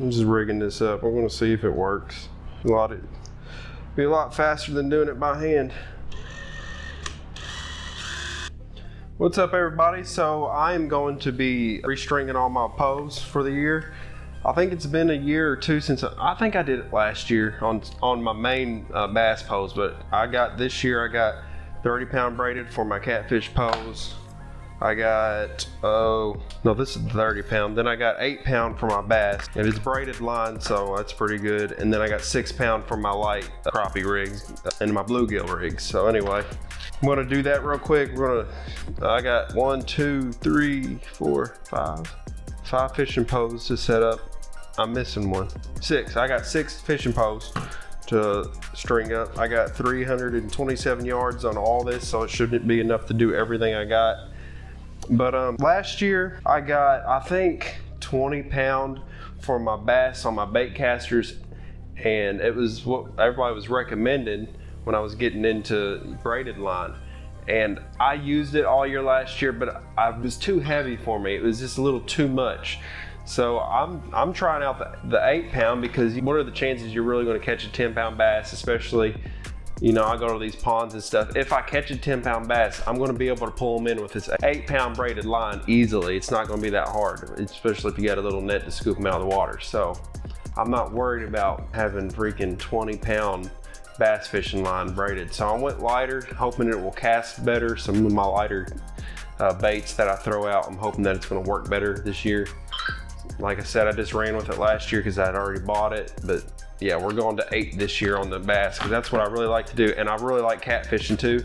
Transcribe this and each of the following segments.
I'm just rigging this up. I'm gonna see if it works. Be a lot faster than doing it by hand. What's up, everybody? So I am going to be restringing all my posts for the year. I think it's been a year or two since I think I did it last year on my main bass pose, but this year I got 30-pound braided for my catfish pose. I got, oh no, this is 30-pound. Then I got 8-pound for my bass, and it's braided line, so that's pretty good. And then I got 6-pound for my light crappie rigs and my bluegill rigs. So anyway, I'm gonna do that real quick. I got 1, 2, 3, 4, 5 fishing posts to set up. I'm missing one. 6. I got 6 fishing posts to string up. I got 327 yards on all this, so it shouldn't be enough to do everything I got. But last year I got, I think, 20-pound for my bass on my bait casters, and it was what everybody was recommending when I was getting into braided line. And I used it all year last year, but it was too heavy for me. It was just a little too much. So I'm trying out the 8-pound, because what are the chances you're really going to catch a 10-pound bass, especially, you know, I go to these ponds and stuff. If I catch a 10-pound bass, I'm going to be able to pull them in with this 8-pound braided line easily. It's not going to be that hard, especially if you got a little net to scoop them out of the water. So I'm not worried about having freaking 20-pound bass fishing line braided. So I went lighter, hoping it will cast better. Some of my lighter baits that I throw out, I'm hoping that it's going to work better this year. Like I said, I just ran with it last year because I had already bought it, but yeah, we're going to 8 this year on the bass, because that's what I really like to do. And I really like catfishing too.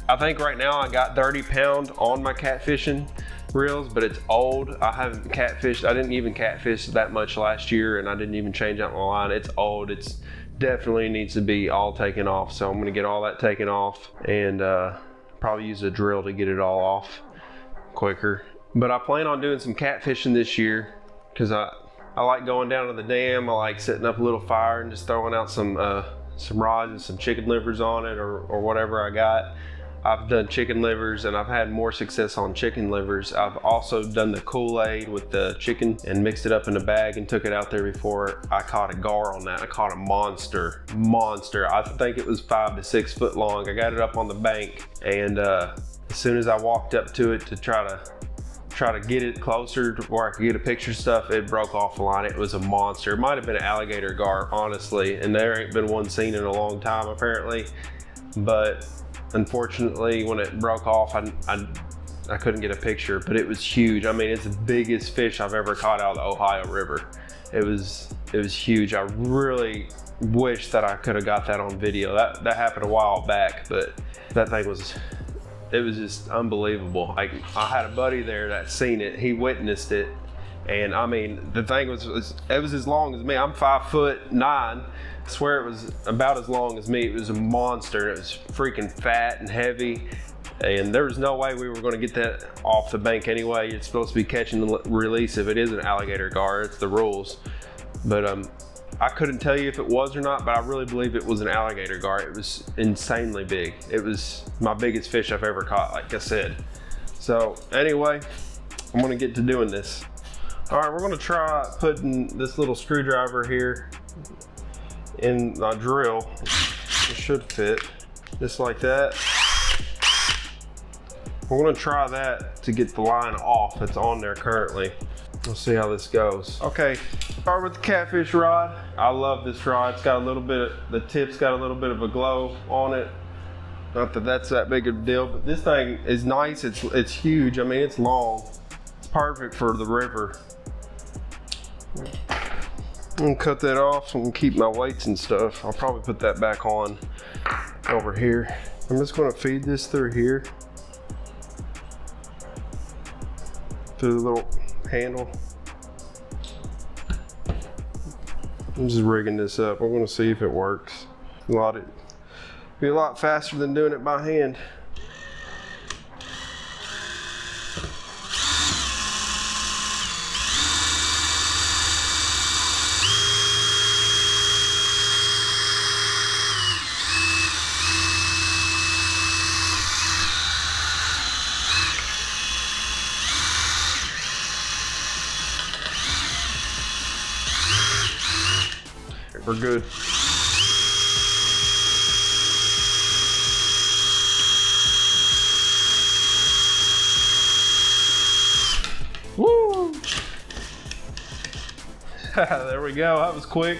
I think right now I got 30-pound on my catfishing reels, but it's old. I haven't catfished. I didn't even catfish that much last year, and I didn't even change out my line. It's old. It's definitely needs to be all taken off. So I'm gonna get all that taken off, and probably use a drill to get it all off quicker. But I plan on doing some catfishing this year, because I like going down to the dam. I like setting up a little fire and just throwing out some rods and some chicken livers on it, or whatever I got. I've done chicken livers, and I've had more success on chicken livers. I've also done the Kool-Aid with the chicken and mixed it up in a bag and took it out there before. I caught a gar on that. I caught a monster. I think it was 5 to 6 foot long. I got it up on the bank, and as soon as I walked up to it to try to get it closer to where I could get a picture stuff, it broke off the line. It was a monster. It might have been an alligator gar, honestly, and there ain't been one seen in a long time apparently. But unfortunately, when it broke off, I couldn't get a picture, but it was huge. I mean, it's the biggest fish I've ever caught out of the Ohio River. It was huge. I really wish that I could have got that on video. That happened a while back, but that thing was, it was just unbelievable. Like, I had a buddy there that seen it. He witnessed it, and I mean, the thing was as long as me. I'm 5'9". I swear it was about as long as me. It was a monster. It was freaking fat and heavy, and there was no way we were going to get that off the bank anyway. It's supposed to be catch and release if it is an alligator gar. It's the rules. But I couldn't tell you if it was or not, but I really believe it was an alligator gar. It was insanely big. It was my biggest fish I've ever caught, like I said. So anyway, I'm gonna get to doing this. All right, we're gonna try putting this little screwdriver here in my drill. It should fit, just like that. We're gonna try that to get the line off that's on there currently. We'll see how this goes. Okay, start with the catfish rod. I love this rod. It's got a little bit, the tip's got a little bit of a glow on it. Not that that's that big of a deal, but this thing is nice. It's huge. I mean, it's long. It's perfect for the river. I'm gonna cut that off and keep my weights and stuff. I'll probably put that back on over here. I'm just gonna feed this through here, through the little handle. I'm just rigging this up. We're gonna see if it works. Be a lot faster than doing it by hand. for good. Woo! There we go, that was quick.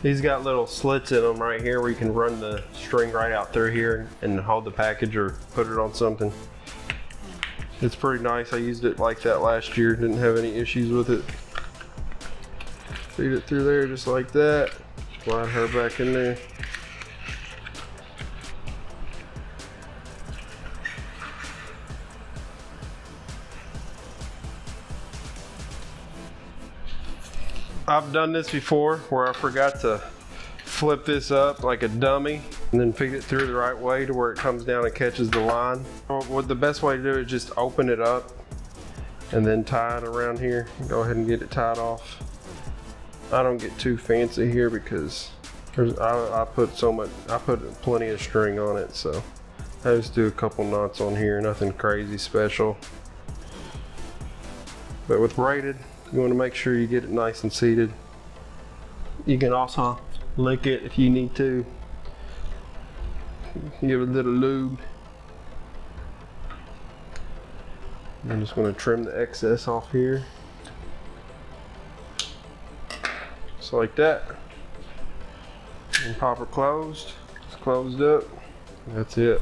These got little slits in them right here where you can run the string right out through here and hold the package or put it on something. It's pretty nice. I used it like that last year, didn't have any issues with it. Feed it through there just like that. Slide her back in there. I've done this before where I forgot to flip this up like a dummy and then feed it through the right way to where it comes down and catches the line. What the best way to do is just open it up and then tie it around here. Go ahead and get it tied off. I don't get too fancy here because I put plenty of string on it, so I just do a couple knots on here, nothing crazy special. But with braided, you want to make sure you get it nice and seated. You can also lick it if you need to. Give it a little lube. I'm just going to trim the excess off here. Just like that. And pop it closed. It's closed up. That's it.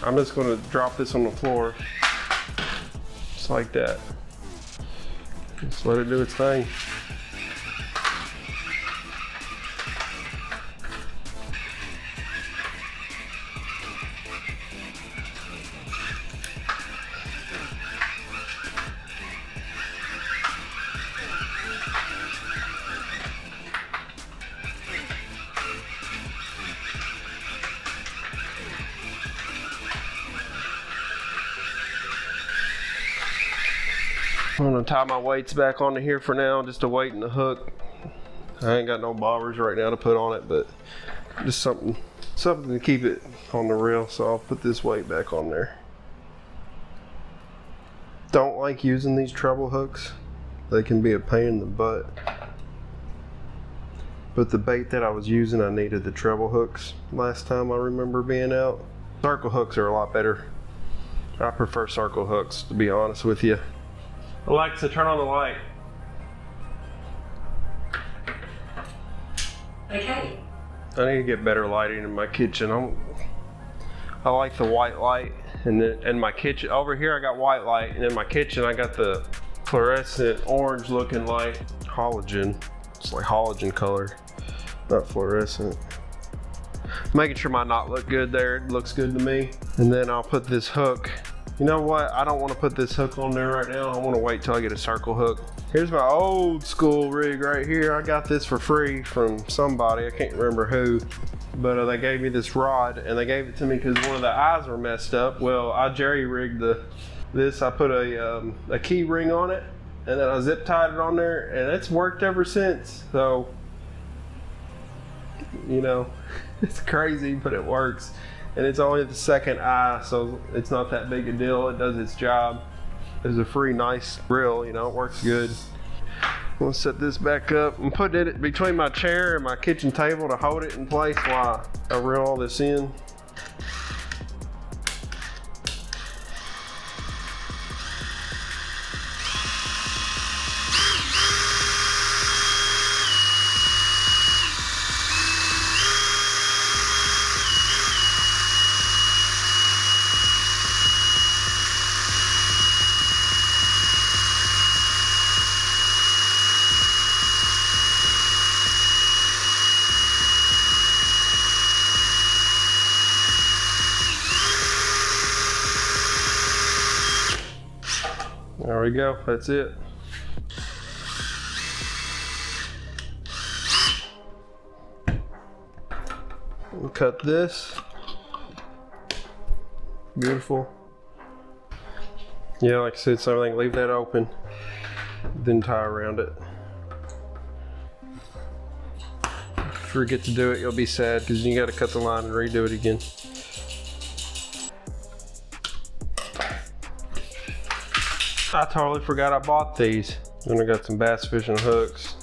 I'm just going to drop this on the floor. Just like that. Just let it do its thing. I'm gonna tie my weights back onto here for now, just a weight and a hook. I ain't got no bobbers right now to put on it, but just something to keep it on the reel, so I'll put this weight back on there. Don't like using these treble hooks. They can be a pain in the butt. But the bait that I was using, I needed the treble hooks last time I remember being out. Circle hooks are a lot better. I prefer circle hooks, to be honest with you. Alexa, turn on the light. Okay. I need to get better lighting in my kitchen. I like the white light, and then in my kitchen over here I got white light, and in my kitchen I got the fluorescent orange looking light, halogen. It's like halogen color, not fluorescent. Making sure my knot look good there. It looks good to me. And then I'll put this hook. You know what? I don't want to put this hook on there right now. I want to wait till I get a circle hook. Here's my old school rig right here. I got this for free from somebody. I can't remember who. But they gave me this rod, and they gave it to me because one of the eyes were messed up. Well, I jerry-rigged this. I put a key ring on it, and then I zip tied it on there, and it's worked ever since. So, you know, it's crazy, but it works. And it's only the second eye, so it's not that big a deal. It does its job. It's a free, nice reel, you know, it works good. I'm gonna set this back up and put it between my chair and my kitchen table to hold it in place while I reel all this in. There we go, that's it. We'll cut this. Beautiful. Yeah, like I said, so everything, leave that open, then tie around it. If you forget to do it, you'll be sad because you got to cut the line and redo it again. I totally forgot I bought these. Then I got some bass fishing hooks.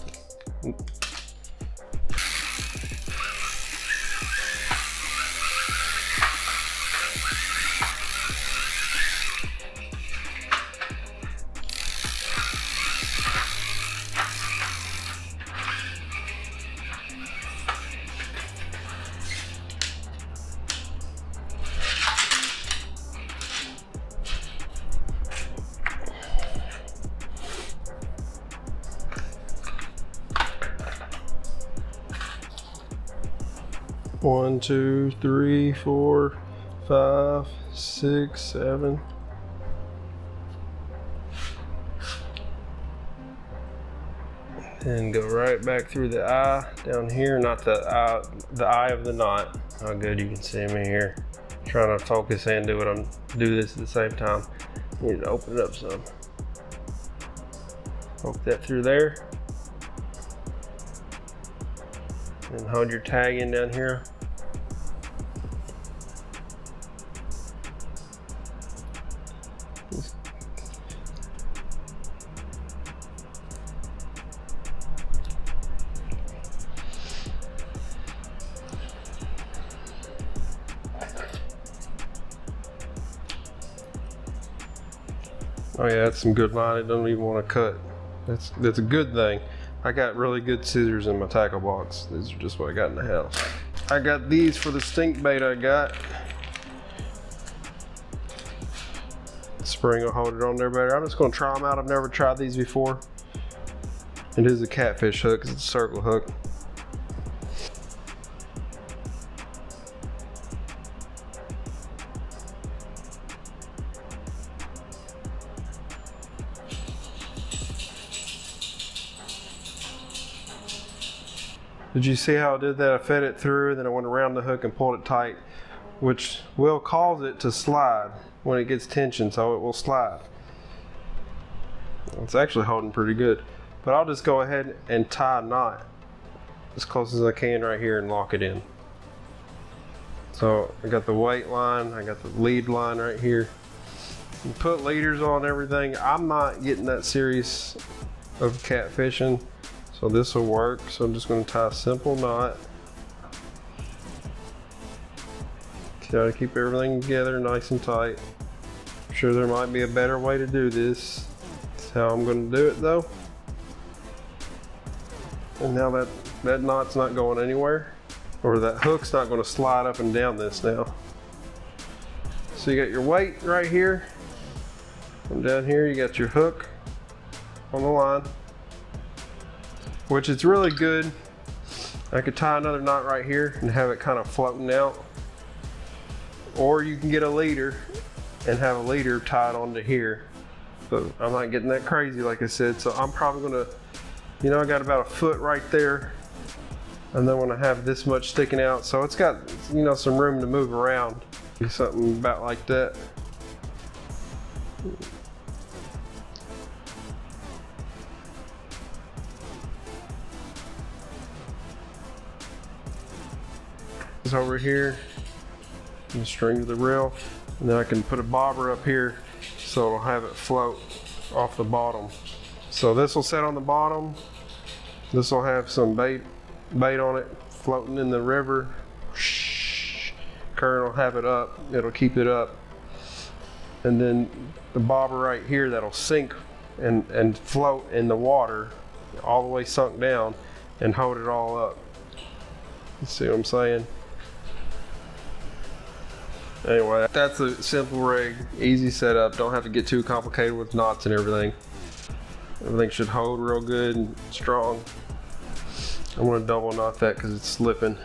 One, 2, 3, 4, 5, 6, 7. And go right back through the eye down here, not the eye of the knot. How good you can see me here. Trying to focus and do this at the same time. You need to open it up some. Poke that through there. And hold your tag in down here. Oh yeah, that's some good line. It don't even want to cut. That's a good thing. I got really good scissors in my tackle box. These are just what I got in the house. I got these for the stink bait I got. Spring will hold it on there better. I'm just gonna try them out. I've never tried these before. It is a catfish hook, it's a circle hook. Did you see how I did that? I fed it through, then I went around the hook and pulled it tight, which will cause it to slide when it gets tension, so it will slide. It's actually holding pretty good. But I'll just go ahead and tie a knot as close as I can right here and lock it in. So I got the weight line, I got the lead line right here. You put leaders on everything. I'm not getting that serious of catfishing, so this will work. So I'm just going to tie a simple knot. Try to keep everything together nice and tight. I'm sure there might be a better way to do this. That's how I'm going to do it though. And now that knot's not going anywhere, or that hook's not going to slide up and down this now. So you got your weight right here, and down here you got your hook on the line, which is really good. I could tie another knot right here and have it kind of floating out, or you can get a leader and have a leader tied onto here. But I'm not getting that crazy like I said, so I'm probably gonna, you know, I got about a foot right there, and then when I have this much sticking out, so it's got, you know, some room to move around. Do something about like that. It's over here, and string to the reel, and then I can put a bobber up here so it'll have it float off the bottom. So this will set on the bottom. This will have some bait on it floating in the river. Current will have it up, it'll keep it up. And then the bobber right here that'll sink and float in the water all the way sunk down and hold it all up. You see what I'm saying? Anyway, that's a simple rig, easy setup, don't have to get too complicated with knots and everything. Everything should hold real good and strong. I'm going to double knot that because it's slipping.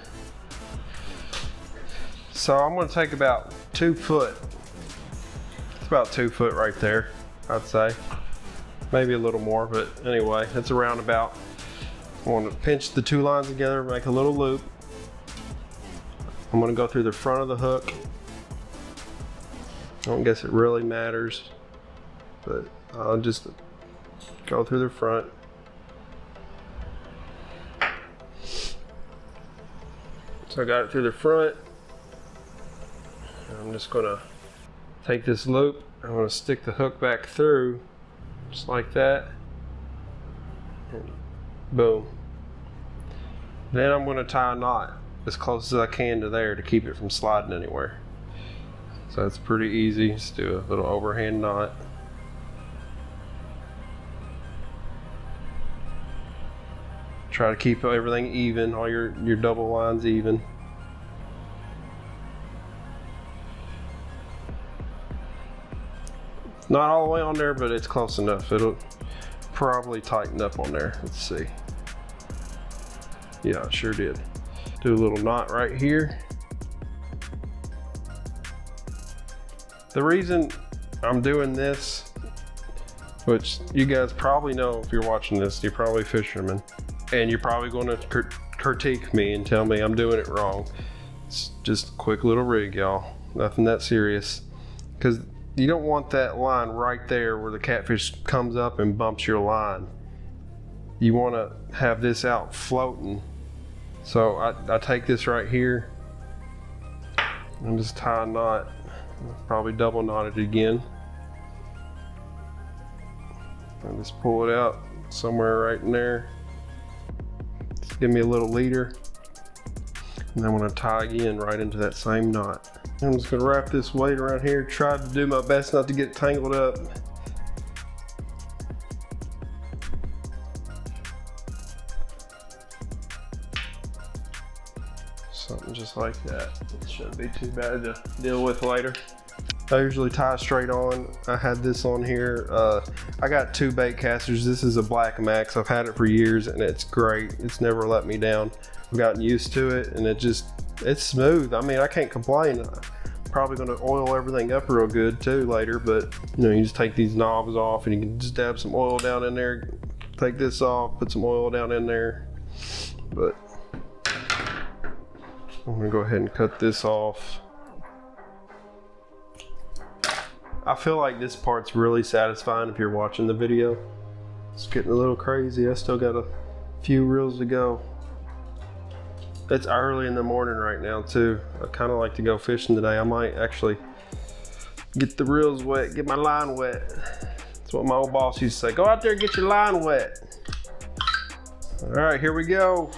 So I'm going to take about 2 foot. It's about 2 foot right there, I'd say. Maybe a little more, but anyway, it's around about. I want to pinch the 2 lines together, make a little loop. I'm going to go through the front of the hook. I don't guess it really matters, but I'll just go through the front. So I got it through the front. I'm just gonna take this loop. I'm gonna stick the hook back through, just like that. And boom. Then I'm going to tie a knot as close as I can to there to keep it from sliding anywhere. So that's pretty easy. Just do a little overhand knot. Try to keep everything even, all your double lines even. Not all the way on there, but it's close enough. It'll probably tighten up on there. Let's see. Yeah, it sure did. Do a little knot right here. The reason I'm doing this, which you guys probably know if you're watching this, you're probably fishermen, and you're probably going to critique me and tell me I'm doing it wrong. It's just a quick little rig, y'all. Nothing that serious. Because you don't want that line right there where the catfish comes up and bumps your line. You want to have this out floating. So I take this right here and just tie a knot. Probably double knot it again. And just pull it out somewhere right in there. Just give me a little leader. And I'm going to tie again right into that same knot. I'm just going to wrap this weight around here. Try to do my best not to get tangled up. Something just like that. It shouldn't be too bad to deal with later. I usually tie straight on. I had this on here. I got 2 bait casters. This is a Black Max. I've had it for years and it's great. It's never let me down. I've gotten used to it and it's smooth. I mean, I can't complain. I'm probably gonna oil everything up real good too later, but you know, you just take these knobs off and you can just dab some oil down in there, take this off, put some oil down in there. But I'm gonna go ahead and cut this off. I feel like this part's really satisfying if you're watching the video. It's getting a little crazy. I still got a few reels to go. It's early in the morning right now too. I kind of like to go fishing today. I might actually get the reels wet, get my line wet. That's what my old boss used to say. Go out there and get your line wet. All right, here we go.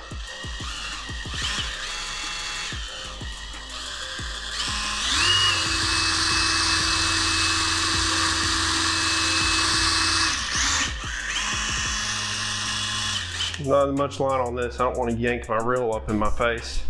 Not much line on this. I don't want to yank my reel up in my face.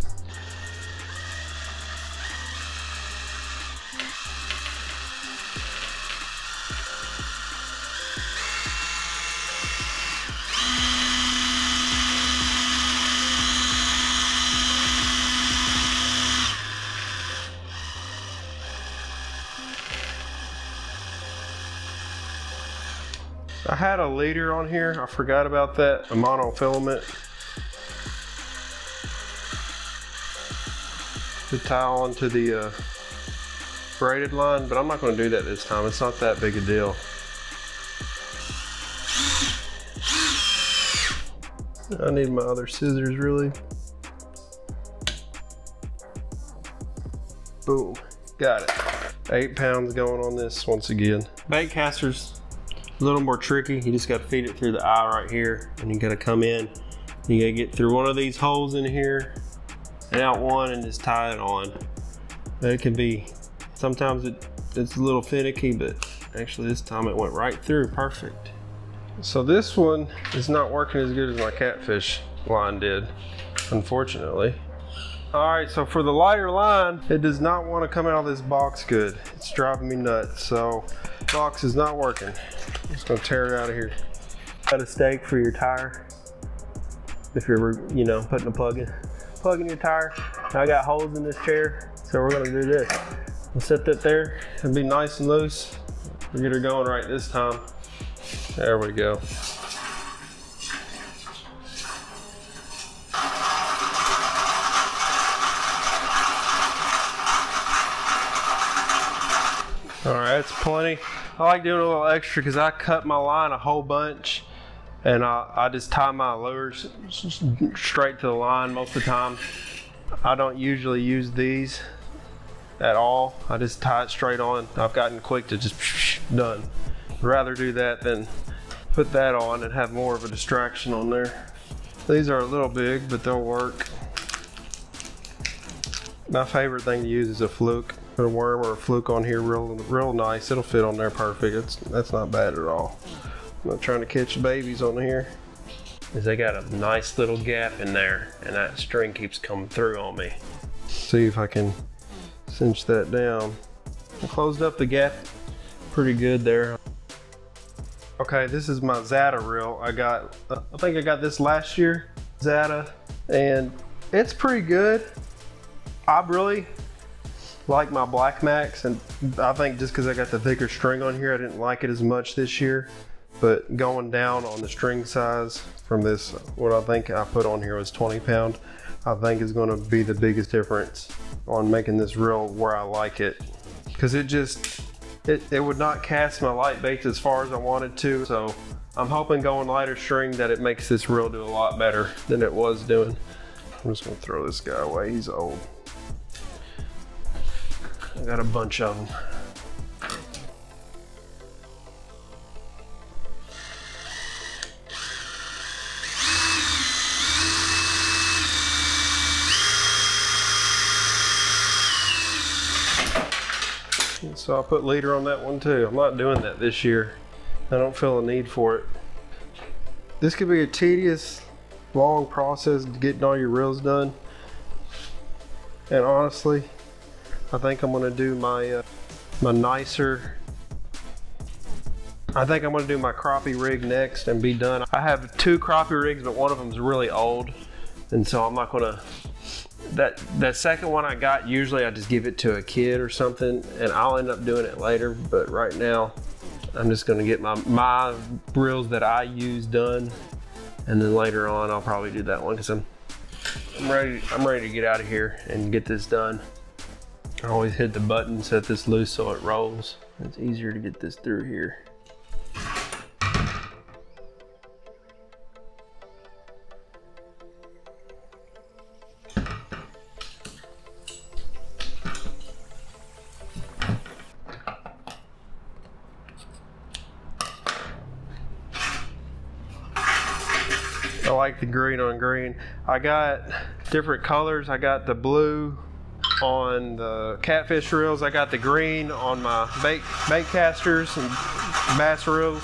I had a leader on here. I forgot about that. A monofilament to tie onto the braided line, but I'm not going to do that this time. It's not that big a deal. I need my other scissors really. Boom, got it. 8 pounds going on this once again. Bait casters. A little more tricky. You just got to feed it through the eye right here, and you got to come in. You got to get through one of these holes in here and out one and just tie it on. It can be, sometimes it's a little finicky, but actually this time it went right through perfect. So this one is not working as good as my catfish line did, unfortunately. All right, so for the lighter line, it does not want to come out of this box good. It's driving me nuts, so box is not working. I'm just gonna tear it out of here. Got a stake for your tire. If you're, you know, putting a plug in your tire. Now I got holes in this chair, so we're gonna do this. We'll set that there. It'll be nice and loose. We'll get her going right this time. There we go. All right, that's plenty. I like doing a little extra because I cut my line a whole bunch, and I just tie my lures straight to the line most of the time. I don't usually use these at all. I just tie it straight on. I've gotten quick to just done. I'd rather do that than put that on and have more of a distraction on there. These are a little big, but they'll work. My favorite thing to use is a fluke. Put a worm or a fluke on here real nice. It'll fit on there perfect. That's not bad at all. I'm not trying to catch babies on here. Is they got a nice little gap in there and that string keeps coming through on me. See if I can cinch that down. I closed up the gap pretty good there. Okay, this is my Zata reel. I think I got this last year, Zata, and it's pretty good. I really like my Black Max, and I think just because I got the thicker string on here, I didn't like it as much this year. But going down on the string size from this, what I think I put on here was 20 pound, I think is going to be the biggest difference on making this reel where I like it. Because it would not cast my light baits as far as I wanted to. So I'm hoping going lighter string that it makes this reel do a lot better than it was doing. I'm just going to throw this guy away, he's old. I got a bunch of them. So I'll put leader on that one too. I'm not doing that this year. I don't feel a need for it. This could be a tedious, long process getting all your reels done. And honestly, I think I'm gonna do my nicer. I think I'm gonna do my crappie rig next and be done. I have 2 crappie rigs, but one of them is really old, and so I'm not gonna. That second one I got, usually I just give it to a kid or something, and I'll end up doing it later. But right now, I'm just gonna get my reels that I use done, and then later on I'll probably do that one because I'm ready to get out of here and get this done. I always hit the button, set this loose so it rolls. It's easier to get this through here. I like the green on green. I got different colors. I got the blue on the catfish reels. I got the green on my bait casters and bass reels.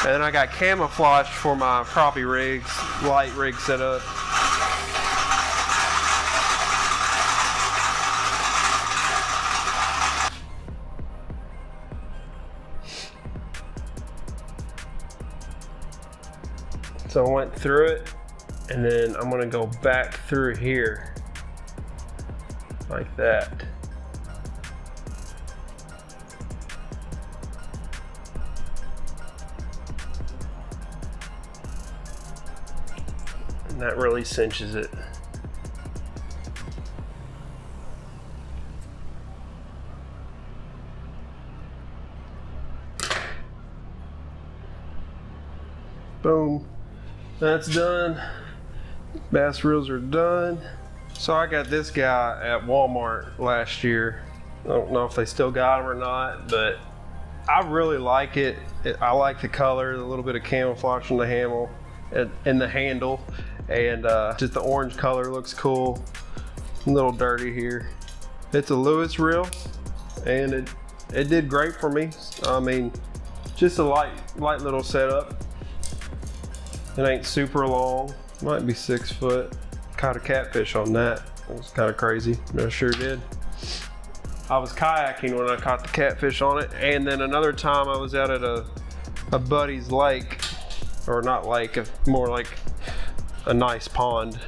And then I got camouflage for my crappie rigs, light rig setup. So I went through it, and then I'm gonna go back through here, like that. And that really cinches it. Boom. That's done. Bass reels are done. So I got this guy at Walmart last year. I don't know if they still got him or not, but I really like it. I like the color, the little bit of camouflage on the handle and the handle, and just the orange color looks cool. A little dirty here. It's a Lewis reel, and it did great for me. I mean, just a light little setup. It ain't super long, might be 6 foot. Caught a catfish on that. It was kind of crazy, but I sure did. I was kayaking when I caught the catfish on it, and then another time I was out at a buddy's lake, or not lake, more like a nice pond.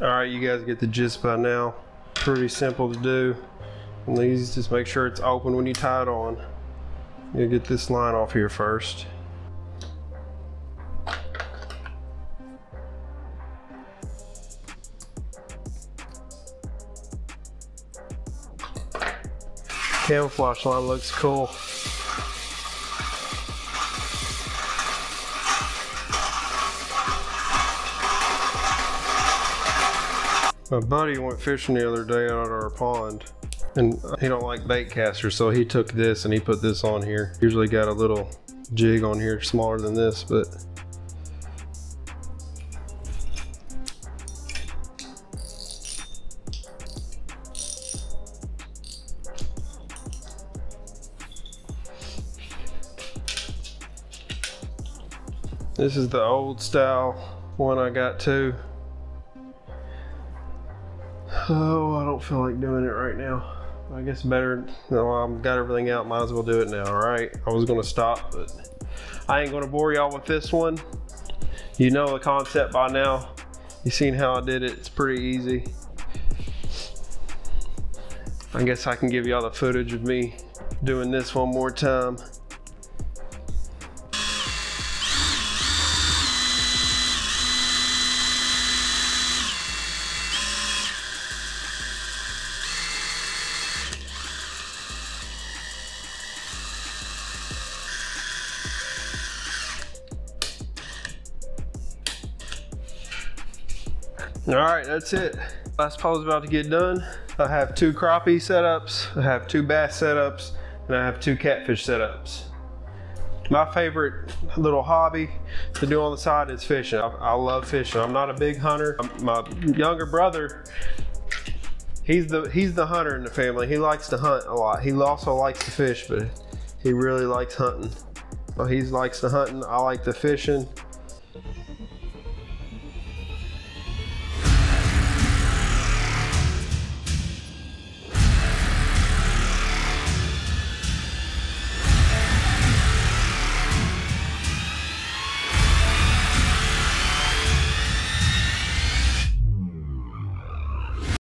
All right, you guys get the gist by now. Pretty simple to do. And these, just make sure it's open when you tie it on. You'll get this line off here first. Camouflage line looks cool. My buddy went fishing the other day out at our pond, and he don't like bait casters, so he took this and he put this on here. Usually got a little jig on here smaller than this, but this is the old style one I got too. Oh, I don't feel like doing it right now. I guess better, I've got everything out, might as well do it now, all right? I was gonna stop, but I ain't gonna bore y'all with this one. You know the concept by now. You seen how I did it, it's pretty easy. I guess I can give y'all the footage of me doing this one more time. All right, that's it. Last pose about to get done. I have 2 crappie setups, I have 2 bass setups, and I have 2 catfish setups. My favorite little hobby to do on the side is fishing. I love fishing. I'm not a big hunter. My younger brother, he's the hunter in the family. He likes to hunt a lot. He also likes to fish, but he really likes hunting. So he likes the hunting, I like the fishing.